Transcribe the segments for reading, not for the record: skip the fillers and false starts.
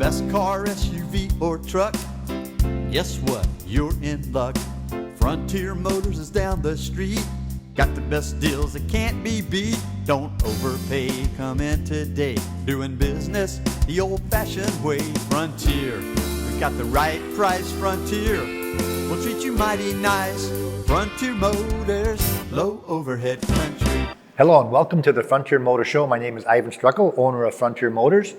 best car, SUV, or truck, guess what? You're in luck. Frontier Motors is down the street. Got the best deals that can't be beat. Don't overpay, come in today. Doing business the old-fashioned way. Frontier, we've got the right price. Frontier, we'll treat you mighty nice. Frontier Motors, low overhead country. Hello and welcome to the Frontier Motor Show. My name is Iven Streckel, owner of Frontier Motors.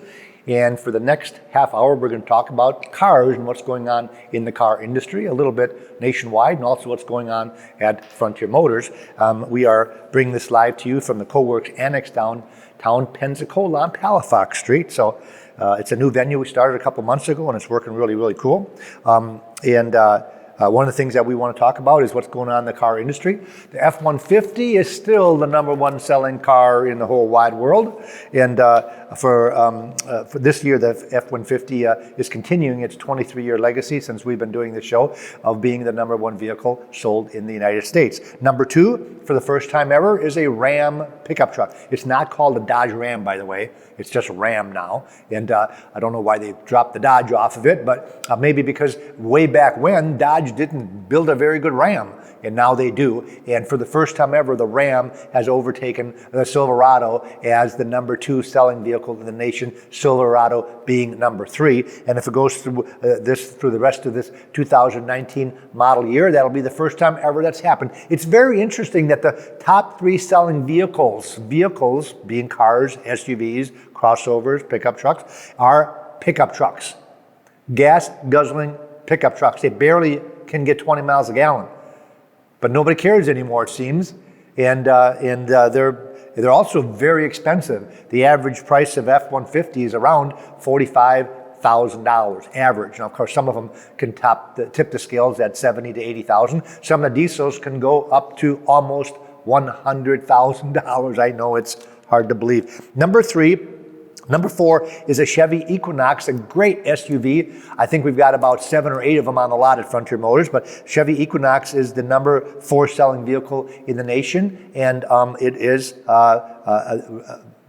And for the next half hour, we're going to talk about cars and what's going on in the car industry, a little bit nationwide, and also what's going on at Frontier Motors. We are bringing this live to you from the Cowork Annex Downtown Pensacola on Palafox Street. So it's a new venue we started a couple months ago, and it's working really, really cool. One of the things that we want to talk about is what's going on in the car industry. The F-150 is still the number one selling car in the whole wide world. And for this year, the F-150 is continuing its 23-year legacy since we've been doing the show of being the number one vehicle sold in the United States. Number two, for the first time ever, is a Ram pickup truck. It's not called a Dodge Ram, by the way. It's just Ram now. And I don't know why they dropped the Dodge off of it, but maybe because way back when, Dodge didn't build a very good Ram, and now they do. And for the first time ever, the Ram has overtaken the Silverado as the number two selling vehicle in the nation, Silverado being number three. And if it goes through through the rest of this 2019 model year, that'll be the first time ever that's happened. It's very interesting that the top three selling vehicles being cars, SUVs, crossovers, pickup trucks, are pickup trucks. Gas guzzling pickup trucks. They barely can get 20 miles a gallon, but nobody cares anymore, it seems. And they're also very expensive. The average price of F-150 is around $45,000 average. Now, of course, some of them can tip the scales at $70,000 to $80,000. Some of the diesels can go up to almost $100,000. I know it's hard to believe. Number four is a Chevy Equinox, a great SUV. I think we've got about 7 or 8 of them on the lot at Frontier Motors, but Chevy Equinox is the number 4 selling vehicle in the nation, and it is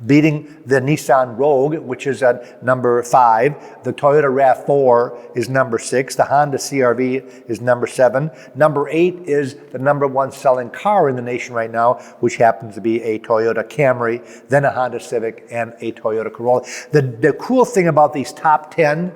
beating the Nissan Rogue, which is at number 5. The Toyota RAV4 is number 6. The Honda CR-V is number 7. Number 8 is the number 1 selling car in the nation right now, which happens to be a Toyota Camry, then a Honda Civic, and a Toyota Corolla. The cool thing about these top 10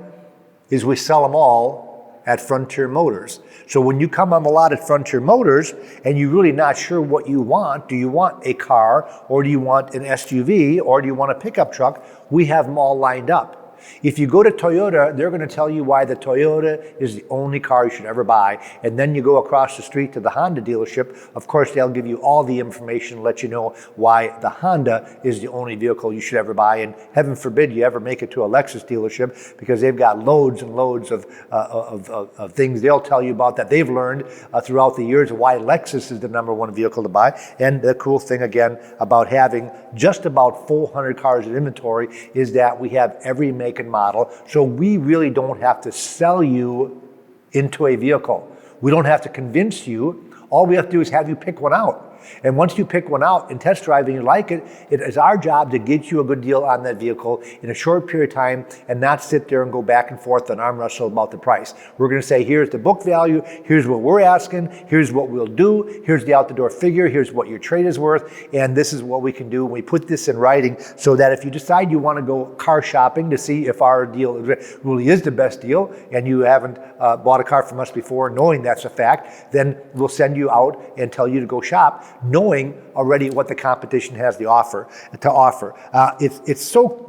is we sell them all at Frontier Motors. So when you come on the lot at Frontier Motors and you're really not sure what you want, do you want a car or do you want an SUV or do you want a pickup truck, we have them all lined up. If you go to Toyota, they're going to tell you why the Toyota is the only car you should ever buy. And then you go across the street to the Honda dealership. Of course, they'll give you all the information, let you know why the Honda is the only vehicle you should ever buy. And heaven forbid you ever make it to a Lexus dealership, because they've got loads and loads of things they'll tell you about that they've learned throughout the years of why Lexus is the number one vehicle to buy. And the cool thing, again, about having just about 400 cars in inventory is that we have every make and model, so we really don't have to sell you into a vehicle. We don't have to convince you. All we have to do is have you pick one out. And once you pick one out and test drive and you like it, it is our job to get you a good deal on that vehicle in a short period of time and not sit there and go back and forth and arm wrestle about the price. We're going to say, here's the book value, here's what we're asking, here's what we'll do, here's the out-the-door figure, here's what your trade is worth, and this is what we can do. We put this in writing so that if you decide you want to go car shopping to see if our deal really is the best deal and you haven't bought a car from us before knowing that's a fact, then we'll send you out and tell you to go shop, knowing already what the competition has to offer. It's so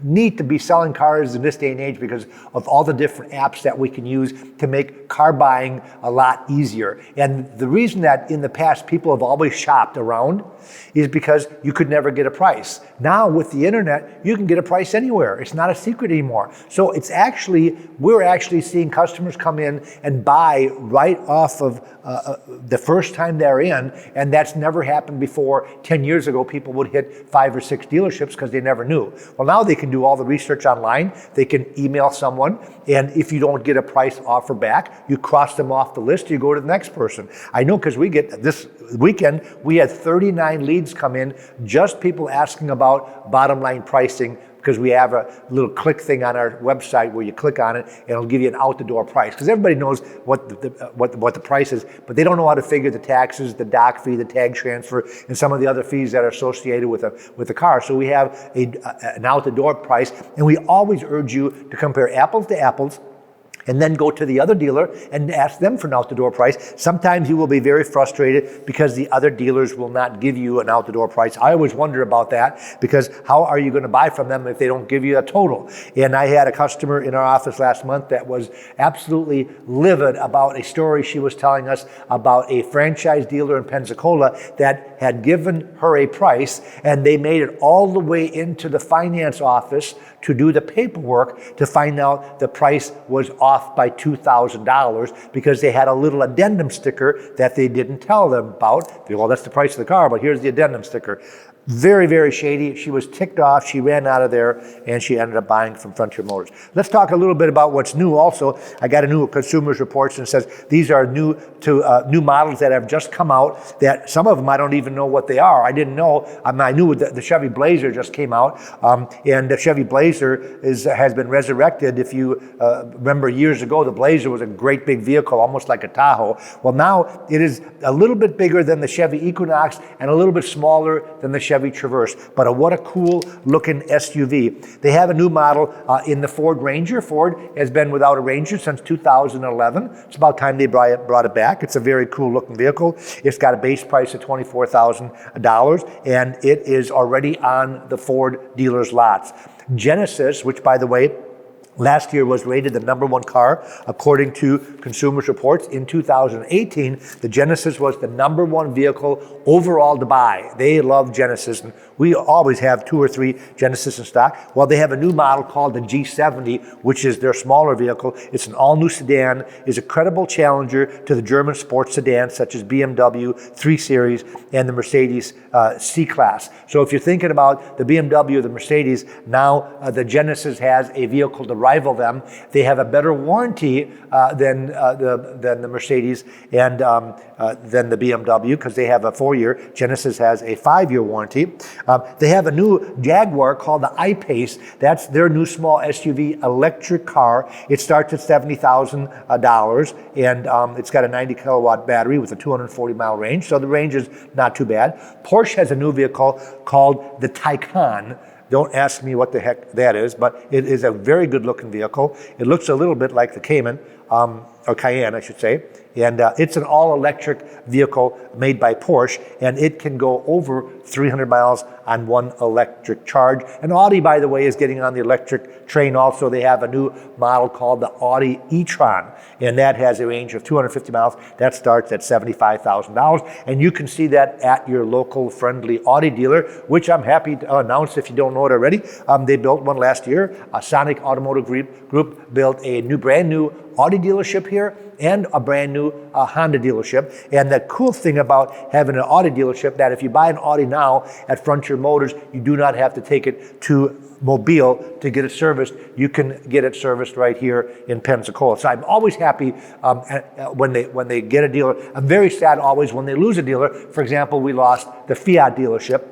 neat to be selling cars in this day and age because of all the different apps that we can use to make car buying a lot easier. And the reason that in the past people have always shopped around is because you could never get a price. Now with the internet, you can get a price anywhere. It's not a secret anymore. So we're actually seeing customers come in and buy right off of the first time they're in, and that's never happened before. 10 years ago, people would hit 5 or 6 dealerships because they never knew. Well, now they can do all the research online. They can email someone, and if you don't get a price offer back, you cross them off the list, you go to the next person. I know because this weekend, we had 39 leads come in, just people asking about bottom line pricing because we have a little click thing on our website where you click on it and it'll give you an out-the-door price. Because everybody knows what the price is, but they don't know how to figure the taxes, the dock fee, the tag transfer, and some of the other fees that are associated with the car. So we have an out-the-door price, and we always urge you to compare apples to apples, and then go to the other dealer and ask them for an out-the-door price. Sometimes you will be very frustrated because the other dealers will not give you an out-the-door price. I always wonder about that, because how are you going to buy from them if they don't give you a total? And I had a customer in our office last month that was absolutely livid about a story she was telling us about a franchise dealer in Pensacola that had given her a price, and they made it all the way into the finance office to do the paperwork to find out the price was off by $2,000 because they had a little addendum sticker that they didn't tell them about. Well, that's the price of the car, but here's the addendum sticker. Very, very shady. She was ticked off. She ran out of there, and she ended up buying from Frontier Motors. Let's talk a little bit about what's new also. I got a new Consumers Reports, and it says these are new models that have just come out, that some of them I don't even know what they are. I didn't know. I knew the Chevy Blazer just came out, and the Chevy Blazer has been resurrected. If you remember years ago, the Blazer was a great big vehicle, almost like a Tahoe. Well, now it is a little bit bigger than the Chevy Equinox and a little bit smaller than the Chevy Traverse, but what a cool looking SUV. They have a new model in the Ford Ranger. Ford has been without a Ranger since 2011. It's about time they brought it back. It's a very cool looking vehicle. It's got a base price of $24,000, and it is already on the Ford dealers' lots. Genesis, which by the way, last year was rated the #1 car according to Consumers Reports. In 2018, the Genesis was the #1 vehicle overall to buy. They love Genesis, and we always have 2 or 3 Genesis in stock. Well, they have a new model called the G70, which is their smaller vehicle. It's an all-new sedan, is a credible challenger to the German sports sedans such as BMW 3 Series and the Mercedes C-Class. So if you're thinking about the BMW or the Mercedes, now the Genesis has a vehicle to rival them. They have a better warranty than the Mercedes and than the BMW, because they have a 4-year. Genesis has a 5-year warranty. They have a new Jaguar called the I-Pace. That's their new small SUV electric car. It starts at $70,000, and it's got a 90 kilowatt battery with a 240 mile range, so the range is not too bad. Porsche has a new vehicle called the Taycan. Don't ask me what the heck that is, but it is a very good looking vehicle. It looks a little bit like the Cayman, or Cayenne, I should say. And it's an all-electric vehicle made by Porsche, and it can go over 300 miles on one electric charge. And Audi, by the way, is getting on the electric train also. They have a new model called the Audi e-tron, and that has a range of 250 miles. That starts at $75,000, and you can see that at your local friendly Audi dealer, which I'm happy to announce if you don't know it already. They built one last year. Sonic Automotive Group built a brand new Audi dealership here and a brand new Honda dealership. And the cool thing about having an Audi dealership, that if you buy an Audi now at Frontier Motors, you do not have to take it to Mobile to get it serviced. You can get it serviced right here in Pensacola. So I'm always happy when they get a dealer. I'm very sad always when they lose a dealer. For example, we lost the Fiat dealership.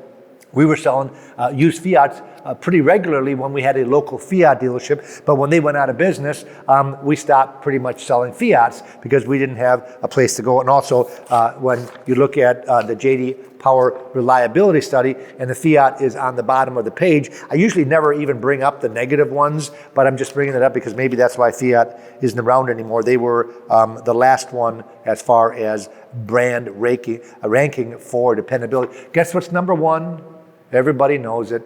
We were selling used Fiats pretty regularly when we had a local Fiat dealership, but when they went out of business, we stopped pretty much selling Fiats because we didn't have a place to go. And also, when you look at the J.D. Power reliability study, and the Fiat is on the bottom of the page, I usually never even bring up the negative ones, but I'm just bringing it up because maybe that's why Fiat isn't around anymore. They were the last one as far as brand ranking for dependability. Guess what's #1? Everybody knows it.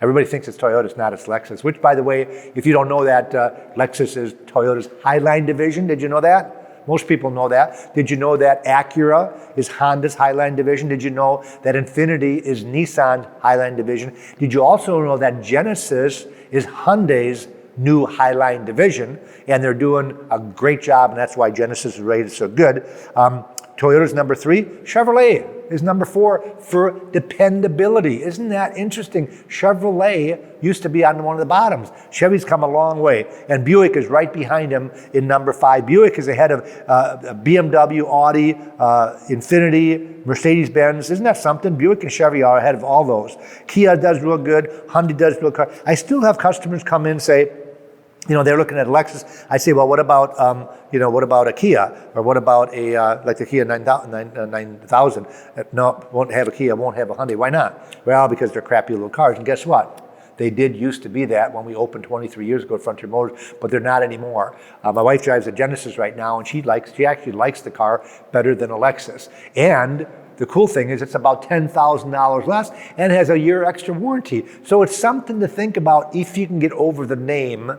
Everybody thinks it's Toyota, it's not, it's Lexus. Which, by the way, if you don't know that, Lexus is Toyota's Highline division. Did you know that? Most people know that. Did you know that Acura is Honda's Highline division? Did you know that Infiniti is Nissan's Highline division? Did you also know that Genesis is Hyundai's new Highline division? And they're doing a great job, and that's why Genesis is rated so good. Toyota's number 3. Chevrolet is number 4 for dependability. Isn't that interesting? Chevrolet used to be on one of the bottoms. Chevy's come a long way. And Buick is right behind him in number 5. Buick is ahead of BMW, Audi, Infiniti, Mercedes-Benz. Isn't that something? Buick and Chevy are ahead of all those. Kia does real good. Hyundai does real good. I still have customers come in and say, they're looking at a Lexus. I say, well, what about, what about a Kia? Or what about like the Kia 9000? No, won't have a Kia, won't have a Hyundai. Why not? Well, because they're crappy little cars. And guess what? They did used to be that when we opened 23 years ago at Frontier Motors, but they're not anymore. My wife drives a Genesis right now, and she actually likes the car better than a Lexus. And the cool thing is it's about $10,000 less and has a year extra warranty. So it's something to think about if you can get over the name.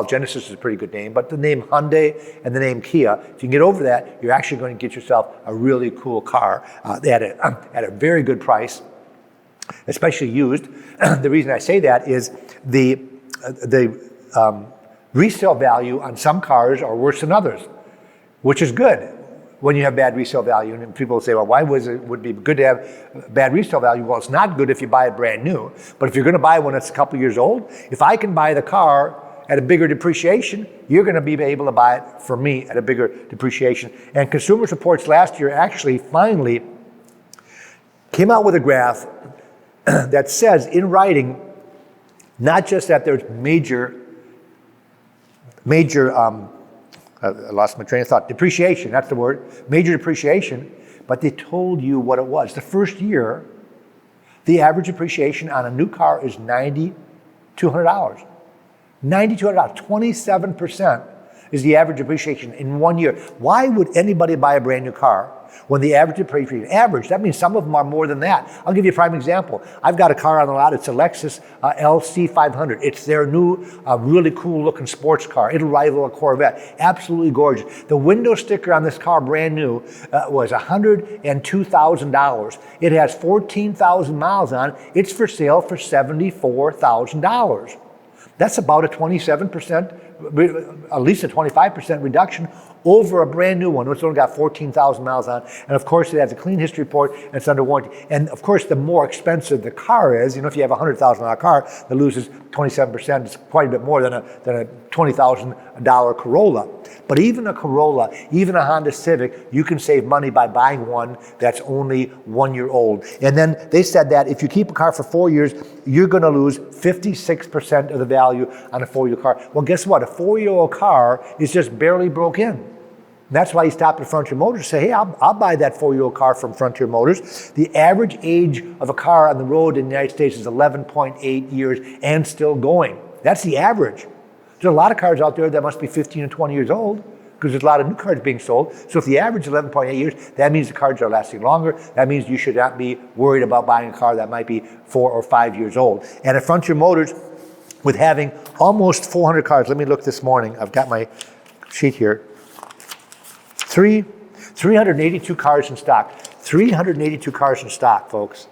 Genesis is a pretty good name, but the name Hyundai and the name Kia, if you can get over that, you're actually going to get yourself a really cool car at a very good price, especially used. The reason I say that is the resale value on some cars are worse than others, which is good when you have bad resale value. And people will say, well, why would it be good to have bad resale value? Well, it's not good if you buy it brand new, but if you're going to buy one that's a couple years old, if I can buy the car at a bigger depreciation, you're going to be able to buy it from me at a bigger depreciation. And Consumer Reports last year actually finally came out with a graph that says in writing, not just that there's major, I lost my train of thought, depreciation, that's the word, major depreciation, but they told you what it was. The first year, the average depreciation on a new car is $9,200. $9,200, 27% is the average depreciation in 1 year. Why would anybody buy a brand new car when the average depreciation, that means some of them are more than that. I'll give you a prime example. I've got a car on the lot, it's a Lexus LC500. It's their new, really cool looking sports car. It'll rival a Corvette, absolutely gorgeous. The window sticker on this car, brand new, was $102,000. It has 14,000 miles on it. It's for sale for $74,000. That's about a 27%, at least a 25% reduction over a brand new one, which only got 14,000 miles on. And of course, it has a clean history report and it's under warranty. And of course, the more expensive the car is, if you have a $100,000 car that loses 27%, it's quite a bit more than a $20,000 Corolla. But even a Corolla, even a Honda Civic, you can save money by buying one that's only 1 year old. And then they said that if you keep a car for 4 years, you're going to lose 56% of the value on a 4-year car. Well, guess what? A 4-year-old car is just barely broke in. And that's why you stop at Frontier Motors and say, hey, I'll buy that 4-year-old car from Frontier Motors. The average age of a car on the road in the United States is 11.8 years and still going. That's the average. There's a lot of cars out there that must be 15 and 20 years old because there's a lot of new cars being sold. So if the average is 11.8 years, that means the cars are lasting longer. That means you should not be worried about buying a car that might be 4 or 5 years old. And at Frontier Motors, with having almost 400 cars, let me look this morning. I've got my sheet here. 382 cars in stock. 382 cars in stock, folks.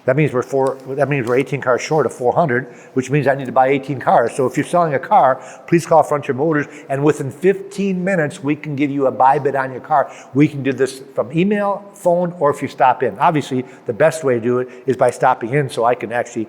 That means we're 18 cars short of 400, which means I need to buy 18 cars. So if you're selling a car, please call Frontier Motors, and within 15 minutes, we can give you a buy bid on your car. We can do this from email, phone, or if you stop in. Obviously, the best way to do it is by stopping in so I can actually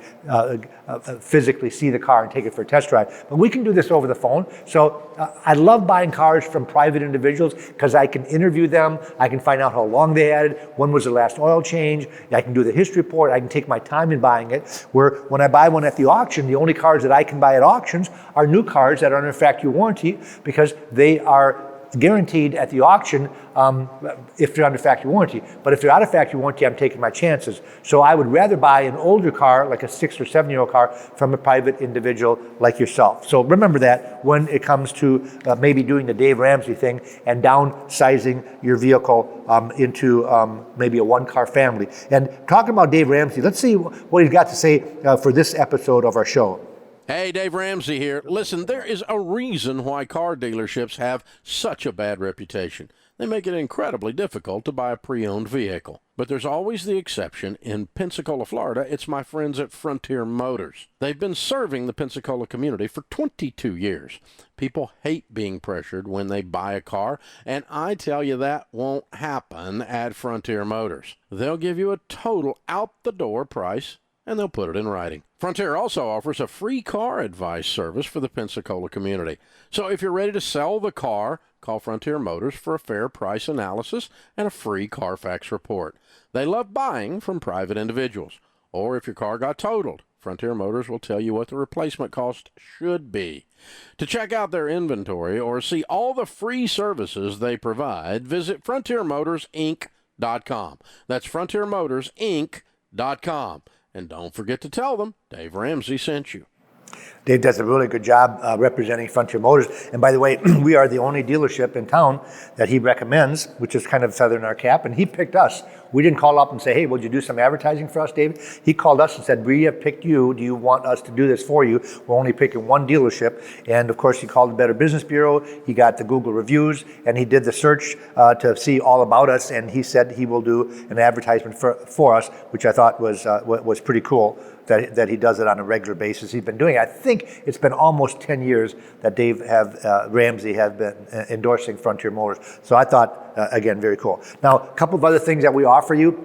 physically see the car and take it for a test drive. But we can do this over the phone. So I love buying cars from private individuals because I can interview them. I can find out how long they had it, when was the last oil change. I can do the history report. I can take my time in buying it. Where when I buy one at the auction, the only cars that I can buy at auctions are new cars that are under factory warranty because they are guaranteed at the auction if they're under factory warranty. But if they're out of factory warranty, I'm taking my chances. So I would rather buy an older car, like a 6 or 7 year old car, from a private individual like yourself. So remember that when it comes to maybe doing the Dave Ramsey thing and downsizing your vehicle into maybe a 1-car family. And talking about Dave Ramsey, let's see what he's got to say for this episode of our show. Hey, Dave Ramsey here. Listen, there is a reason why car dealerships have such a bad reputation. They make it incredibly difficult to buy a pre-owned vehicle. But there's always the exception. In Pensacola, Florida, it's my friends at Frontier Motors. They've been serving the Pensacola community for 22 years. People hate being pressured when they buy a car, and I tell you that won't happen at Frontier Motors. They'll give you a total out-the-door price, and they'll put it in writing. Frontier also offers a free car advice service for the Pensacola community. So if you're ready to sell the car, call Frontier Motors for a fair price analysis and a free Carfax report. They love buying from private individuals. Or if your car got totaled, Frontier Motors will tell you what the replacement cost should be. To check out their inventory or see all the free services they provide, visit FrontierMotorsInc.com. That's FrontierMotorsInc.com. And don't forget to tell them Dave Ramsey sent you. Dave does a really good job representing Frontier Motors. And by the way, we are the only dealership in town that he recommends, which is kind of feather in our cap. And he picked us. We didn't call up and say, hey, would you do some advertising for us, Dave? He called us and said, we have picked you. Do you want us to do this for you? We're only picking one dealership. And of course, he called the Better Business Bureau. He got the Google reviews, and he did the search to see all about us. And he said he will do an advertisement for us, which I thought was pretty cool. That he does it on a regular basis. He's been doing it. I think it's been almost 10 years that Ramsey have been endorsing Frontier Motors. So I thought, again, very cool. Now, a couple of other things that we offer you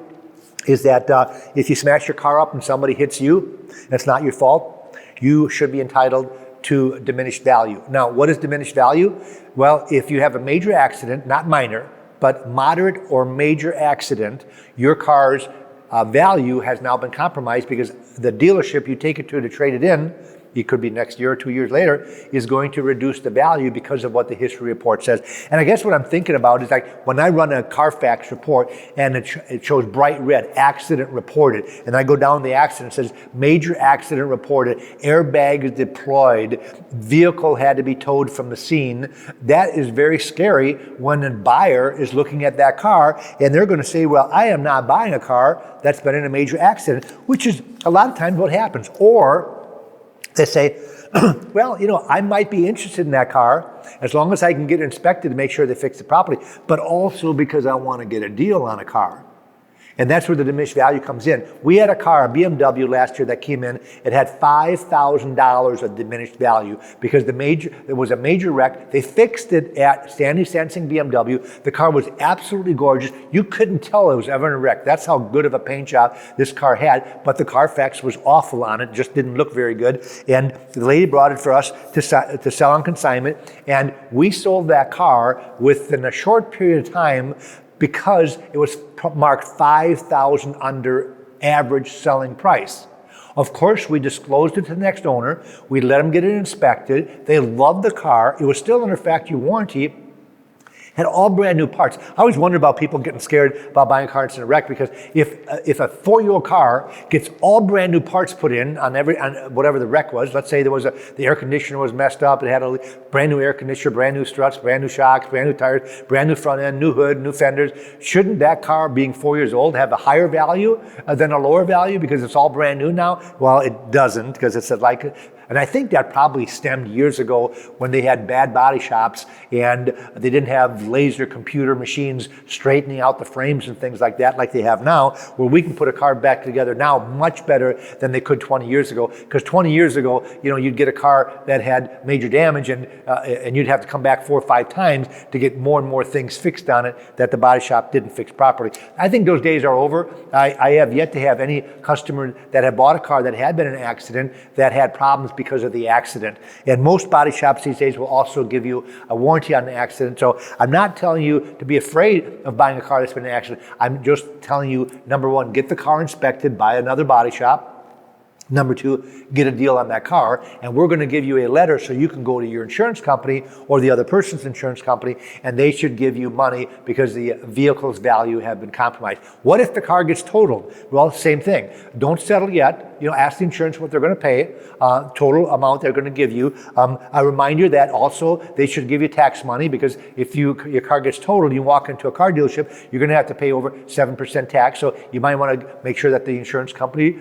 is that if you smash your car up and somebody hits you, and it's not your fault, you should be entitled to diminished value. Now, what is diminished value? Well, if you have a major accident, not minor, but moderate or major accident, your car's value has now been compromised because the dealership you take it to trade it in, it could be next year or 2 years later, is going to reduce the value because of what the history report says. And I guess what I'm thinking about is like when I run a Carfax report and it shows bright red, accident reported, and I go down the accident, it says major accident reported, airbag is deployed, vehicle had to be towed from the scene. That is very scary when a buyer is looking at that car and they're going to say, well, I am not buying a car that's been in a major accident, which is a lot of times what happens. Or they say, well, I might be interested in that car as long as I can get it inspected to make sure they fix it properly, but also because I want to get a deal on a car. And that's where the diminished value comes in. We had a car, a BMW last year that came in. It had $5,000 of diminished value because there was a major wreck. They fixed it at Stanley Sensing BMW. The car was absolutely gorgeous. You couldn't tell it was ever in a wreck. That's how good of a paint job this car had. But the Carfax was awful on it. Just didn't look very good. And the lady brought it for us to sell on consignment. And we sold that car within a short period of time because it was marked $5,000 under average selling price. Of course, we disclosed it to the next owner. We let them get it inspected. They loved the car. It was still under factory warranty. Had all brand new parts. I always wonder about people getting scared about buying a car that's in a wreck because if a 4-year-old car gets all brand new parts put in on whatever the wreck was, let's say the air conditioner was messed up, it had a brand new air conditioner, brand new struts, brand new shocks, brand new tires, brand new front end, new hood, new fenders, shouldn't that car, being 4 years old, have a higher value than a lower value because it's all brand new now? Well, it doesn't because it's and I think that probably stemmed years ago when they had bad body shops and they didn't have laser computer machines straightening out the frames and things like that like they have now, where we can put a car back together now much better than they could 20 years ago. Because 20 years ago, you'd get a car that had major damage and you'd have to come back 4 or 5 times to get more and more things fixed on it that the body shop didn't fix properly. I think those days are over. I have yet to have any customer that had bought a car that had been in an accident that had problems because of the accident. And most body shops these days will also give you a warranty on the accident. So I'm not telling you to be afraid of buying a car that's been in an accident. I'm just telling you, number one, get the car inspected by another body shop. Number two, get a deal on that car, and we're going to give you a letter so you can go to your insurance company or the other person's insurance company, and they should give you money because the vehicle's value have been compromised. What if the car gets totaled? Well, same thing. Don't settle yet. Ask the insurance what they're going to pay, total amount they're going to give you. A reminder that also they should give you tax money because if your car gets totaled, you walk into a car dealership, you're going to have to pay over 7% tax. So you might want to make sure that the insurance company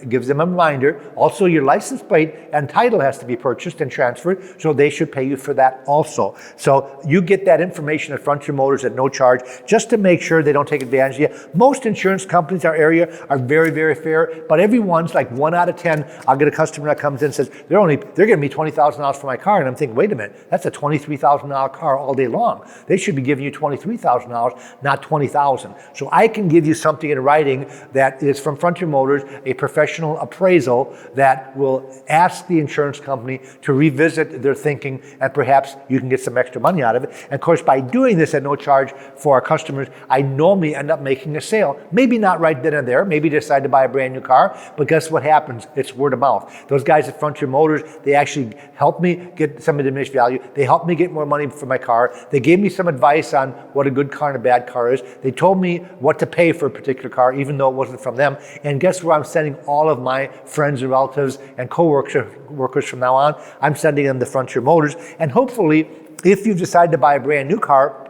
gives them a reminder reminder, also your license plate and title has to be purchased and transferred, so they should pay you for that also. So you get that information at Frontier Motors at no charge, just to make sure they don't take advantage of you. Most insurance companies in our area are very, very fair, but everyone's like 1 out of 10. I'll get a customer that comes in and says, they're giving me $20,000 for my car, and I'm thinking, wait a minute, that's a $23,000 car all day long. They should be giving you $23,000, not $20,000. So I can give you something in writing that is from Frontier Motors, a professional appraisal that will ask the insurance company to revisit their thinking, and perhaps you can get some extra money out of it. And of course, by doing this at no charge for our customers, I normally end up making a sale. Maybe not right then and there, maybe decide to buy a brand new car, but guess what happens? It's word of mouth. Those guys at Frontier Motors, they actually helped me get some of the diminished value. They helped me get more money for my car. They gave me some advice on what a good car and a bad car is. They told me what to pay for a particular car, even though it wasn't from them. And guess where I'm sending all of my friends and relatives and co-workers from now on? I'm sending them to Frontier Motors. And hopefully, if you decide to buy a brand new car,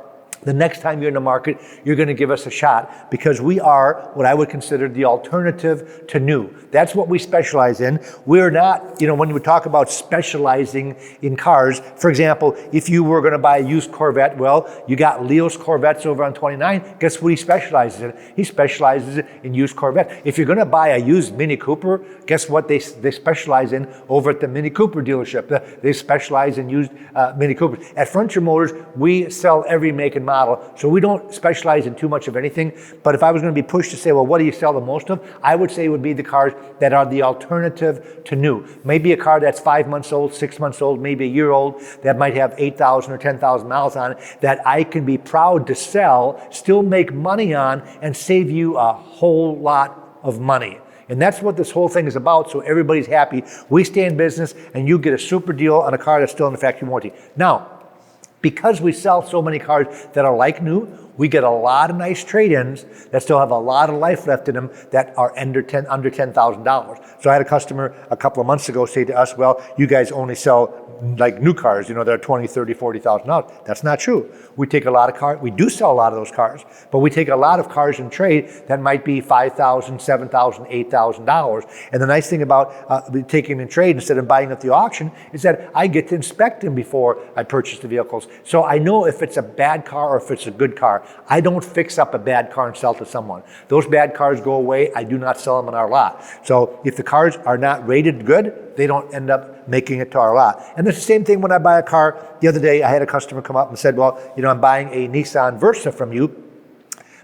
the next time you're in the market, you're going to give us a shot, because we are what I would consider the alternative to new. That's what we specialize in. We're not, when we talk about specializing in cars, for example, if you were going to buy a used Corvette, well, you got Leo's Corvettes over on 29. Guess what he specializes in? He specializes in used Corvette. If you're going to buy a used Mini Cooper, guess what they specialize in over at the Mini Cooper dealership? They specialize in used Mini Coopers. At Frontier Motors, we sell every make and model. So we don't specialize in too much of anything. But if I was going to be pushed to say, well, what do you sell the most of? I would say it would be the cars that are the alternative to new. Maybe a car that's 5 months old, 6 months old, maybe a year old, that might have 8,000 or 10,000 miles on it, that I can be proud to sell, still make money on, and save you a whole lot of money. And that's what this whole thing is about, so everybody's happy. We stay in business, and you get a super deal on a car that's still in the factory warranty. Now, because we sell so many cars that are like new, we get a lot of nice trade-ins that still have a lot of life left in them that are under $10,000. So I had a customer a couple of months ago say to us, well, you guys only sell like new cars, that are $20,000, $30,000, $40,000. That's not true. We take a lot of cars. We do sell a lot of those cars, but we take a lot of cars in trade that might be $5,000, $7,000, $8,000. And the nice thing about taking them in trade instead of buying at the auction is that I get to inspect them before I purchase the vehicles. So I know if it's a bad car or if it's a good car. I don't fix up a bad car and sell to someone. Those bad cars go away. I do not sell them on our lot. So if the cars are not rated good, they don't end up making it to our lot. And it's the same thing when I buy a car. The other day, I had a customer come up and said, well, I'm buying a Nissan Versa from you,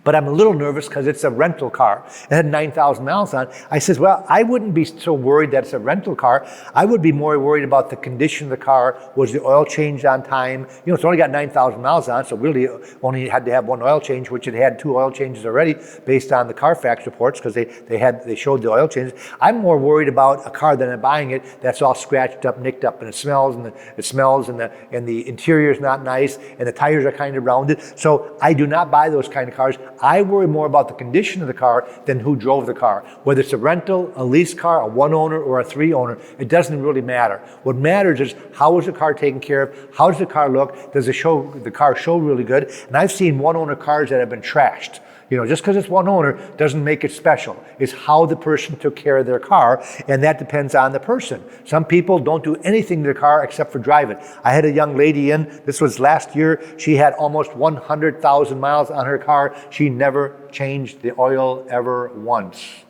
but I'm a little nervous because it's a rental car. It had 9,000 miles on it. I says, well, I wouldn't be so worried that it's a rental car. I would be more worried about the condition of the car. Was the oil changed on time? It's only got 9,000 miles on it, so really only had to have one oil change, which it had 2 oil changes already based on the Carfax reports, because they showed the oil changes. I'm more worried about a car than I'm buying it that's all scratched up, nicked up, and it smells, and the interior is not nice, and the tires are kind of rounded. So I do not buy those kind of cars. I worry more about the condition of the car than who drove the car. Whether it's a rental, a lease car, a 1-owner, or a 3-owner, it doesn't really matter. What matters is how is the car taken care of? How does the car look? Does the car show really good? And I've seen 1-owner cars that have been trashed. Just because it's 1 owner doesn't make it special. It's how the person took care of their car, and that depends on the person. Some people don't do anything to their car except for drive it. I had a young lady in, this was last year, she had almost 100,000 miles on her car. She never changed the oil ever once.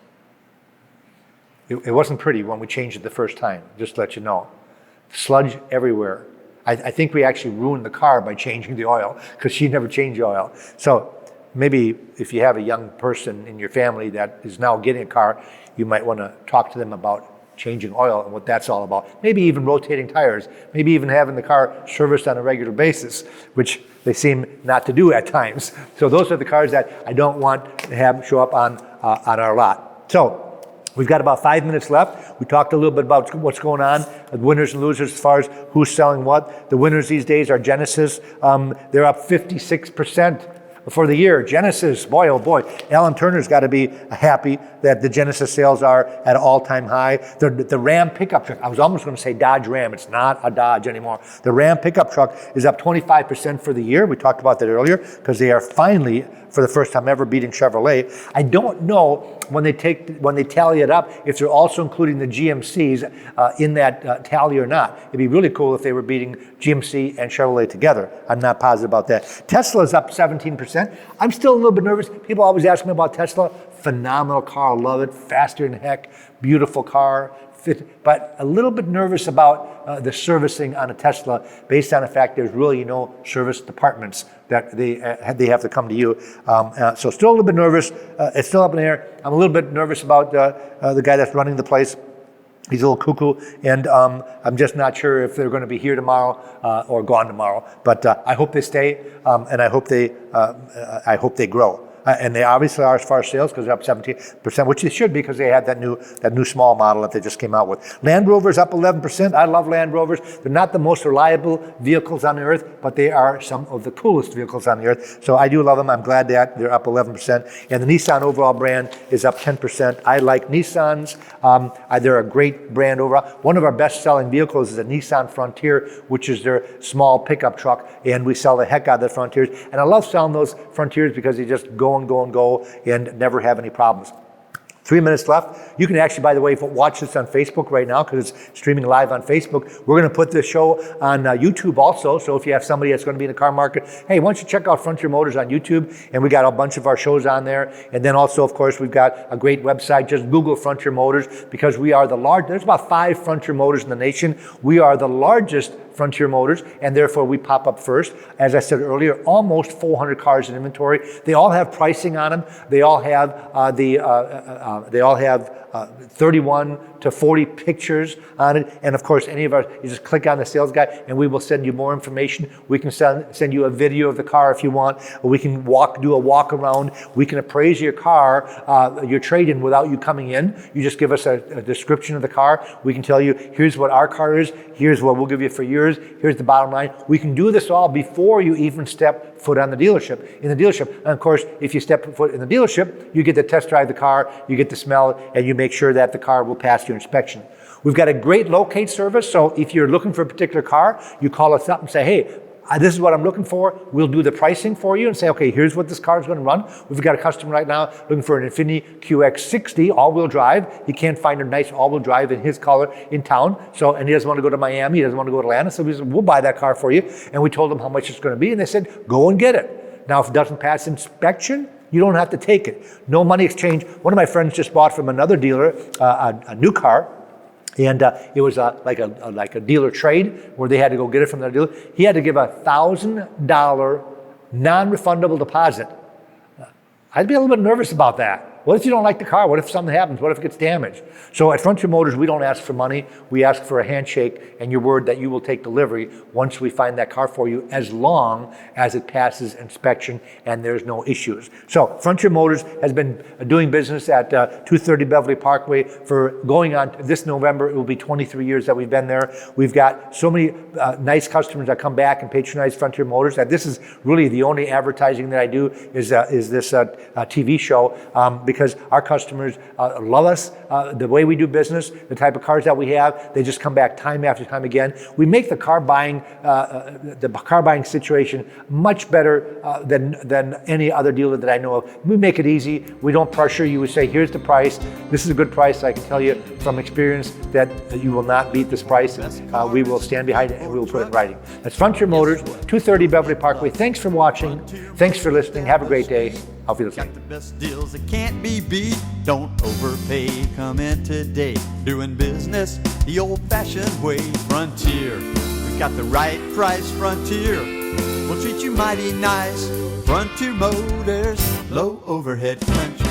It wasn't pretty when we changed it the first time, just to let you know. Sludge everywhere. I think we actually ruined the car by changing the oil, because she never changed the oil. So maybe if you have a young person in your family that is now getting a car, you might want to talk to them about changing oil and what that's all about. Maybe even rotating tires. Maybe even having the car serviced on a regular basis, which they seem not to do at times. So those are the cars that I don't want to have show up on our lot. So we've got about 5 minutes left. We talked a little bit about what's going on, the winners and losers as far as who's selling what. The winners these days are Genesis. They're up 56%. For the year. Genesis, boy, oh boy. Alan Turner's got to be happy that the Genesis sales are at an all-time high. The Ram pickup truck, I was almost going to say Dodge Ram. It's not a Dodge anymore. The Ram pickup truck is up 25% for the year. We talked about that earlier, because they are finally for the first time ever, beating Chevrolet. I don't know when they tally it up if they're also including the GMCs in that tally or not. It'd be really cool if they were beating GMC and Chevrolet together. I'm not positive about that. Tesla's up 17%. I'm still a little bit nervous. People always ask me about Tesla. Phenomenal car, love it, faster than heck, beautiful car. But a little bit nervous about the servicing on a Tesla based on the fact there's really no service departments that they have to come to you. So still a little bit nervous. It's still up in the air. I'm a little bit nervous about the guy that's running the place. He's a little cuckoo, and I'm just not sure if they're going to be here tomorrow or gone tomorrow. But I hope they stay, and I hope they grow. And they obviously are as far as sales because they're up 17%, which they should be because they had that new small model that they just came out with. Land Rover's up 11%. I love Land Rovers. They're not the most reliable vehicles on the earth, but they are some of the coolest vehicles on the earth. So I do love them. I'm glad that they're up 11%. And the Nissan overall brand is up 10%. I like Nissans. They're a great brand overall. One of our best-selling vehicles is a Nissan Frontier, which is their small pickup truck, and we sell the heck out of the Frontiers. And I love selling those Frontiers because they just go and never have any problems. 3 minutes left. You can actually, by the way, watch this on Facebook right now because it's streaming live on Facebook. We're going to put this show on YouTube also. So if you have somebody that's going to be in the car market, hey, why don't you check out Frontier Motors on YouTube? And we got a bunch of our shows on there. And then also, of course, we've got a great website. Just Google Frontier Motors because we are the largest. There's about 5 Frontier Motors in the nation. We are the largest Frontier Motors, and therefore we pop up first. As I said earlier, almost 400 cars in inventory. They all have pricing on them. They all have 31 to 40 pictures on it. And of course, you just click on the sales guy and we will send you more information. We can send you a video of the car if you want. We can do a walk around. We can appraise your car, your trade-in without you coming in. You just give us a description of the car. We can tell you, here's what our car is. Here's what we'll give you for yours. Here's the bottom line. We can do this all before you even step foot on the dealership. And of course, if you step foot in the dealership, you get to test drive the car, you get to smell it, and you make sure that the car will pass your inspection. We've got a great locate service, so if you're looking for a particular car, you call us up and say, hey, this is what I'm looking for. We'll do the pricing for you and say, okay, here's what this car is going to run. We've got a customer right now looking for an Infiniti QX60 all-wheel drive. He can't find a nice all-wheel drive in his color in town. And he doesn't want to go to Miami. He doesn't want to go to Atlanta. So we said, we'll buy that car for you. And we told him how much it's going to be. And they said, go and get it. Now, if it doesn't pass inspection, you don't have to take it. No money exchange. One of my friends just bought from another dealer a new car. And it was like a dealer trade where they had to go get it from their dealer. He had to give $1,000 non-refundable deposit. I'd be a little bit nervous about that. What if you don't like the car? What if something happens? What if it gets damaged? So at Frontier Motors, we don't ask for money. We ask for a handshake and your word that you will take delivery once we find that car for you, as long as it passes inspection and there's no issues. So Frontier Motors has been doing business at 230 Beverly Parkway for going on this November. It will be 23 years that we've been there. We've got so many nice customers that come back and patronize Frontier Motors that this is really the only advertising that I do is this TV show because our customers love us, the way we do business, the type of cars that we have. They just come back time after time again. We make the car buying situation much better than any other dealer that I know of. We make it easy. We don't pressure you. We say, here's the price. This is a good price. I can tell you from experience that you will not beat this price. We will stand behind it and we will put it in writing. That's Frontier Motors, 230 Beverly Parkway. Thanks for watching. Thanks for listening. Have a great day. Auf Wiedersehen. Got the best deals that can't be beat. Don't overpay. Come in today. Doing business the old-fashioned way. Frontier. We got the right price. Frontier. We'll treat you mighty nice. Frontier Motors. Low overhead country.